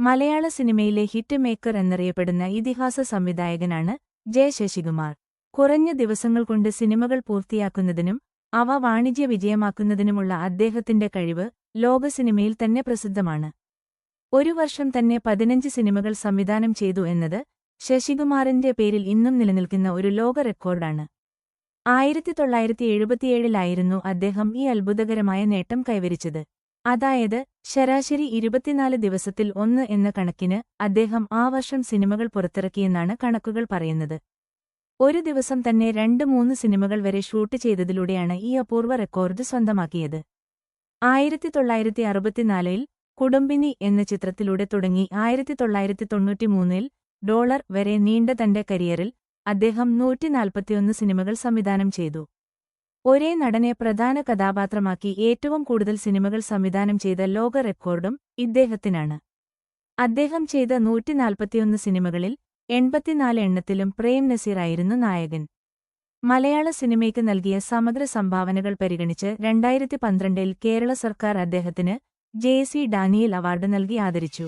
മലയാള സിനിമയിലെ hit maker എന്നറിയപ്പെടുന്ന ഇതിഹാസ സംവിധായകനാണ് ജെ ശശികുമാർ. കുറഞ്ഞ ദിവസങ്ങൾ കൊണ്ട് സിനിമകൾ പൂർത്തിയാക്കുന്നതിനും അവ വാണിജ്യ വിജയമാക്കുന്നതിനുമുള്ള അദ്ദേഹത്തിന്റെ കഴിവ് ലോക സിനിമയിൽ തന്നെ പ്രസിദ്ധമാണ്. ഒരു വർഷം തന്നെ 15 സിനിമകൾ സംവിധാനം ചെയ്തു എന്നത് ശശികുമാറിന്റെ പേരിൽ ഇന്നും നിലനിൽക്കുന്ന ഒരു ലോക റെക്കോർഡാണ്. 1977-ലായിരുന്നു അദ്ദേഹം ഈ അത്ഭുതകരമായ നേട്ടം കൈവരിച്ചത്. അതായത് ശരാശരി 24 ദിവസത്തിൽ 1 എന്ന കണക്കിന് അദ്ദേഹം ആ വർഷം സിനിമകൾ പുറത്തിറക്കിയെന്നാണ് കണക്കുകൾ പറയുന്നത്. ഒരു ദിവസം തന്നെ 2-3 സിനിമകൾ വരെ ഷൂട്ട് ചെയ്തതിലൂടെയാണ് ഈ അപൂർവ റെക്കോർഡ് സ്വന്തമാക്കിയത്. 1964-ൽ കുടുംബിനി എന്ന ചിത്രത്തിലൂടെ തുടങ്ങി 1993-ൽ $, വരെ നീണ്ട തന്റെ കരിയറിൽ അദ്ദേഹം 141 സിനിമകൾ സംവിധാനം ചെയ്തു. ഒരേ നടനെ പ്രധാന കഥാപാത്രമാക്കി ഏറ്റവും കൂടുതൽ സിനിമകൾ സംവിധാനം ചെയ്ത ലോക റെക്കോർഡും ഇദ്ദേഹത്തിനാണ്. അദ്ദേഹം ചെയ്ത 141 സിനിമകളിൽ 84 എണ്ണത്തിലും പ്രേം നസീറായിരുന്നു നായകൻ. മലയാള സിനിമയ്ക്ക് നൽകിയ സമഗ്ര സംഭാവനകൾ പരിഗണിച്ച് 2012-ൽ കേരള സർക്കാർ അദ്ദേഹത്തിന് ജെ.സി. ഡാനിയേൽ അവാർഡ് നൽകി ആദരിച്ചു.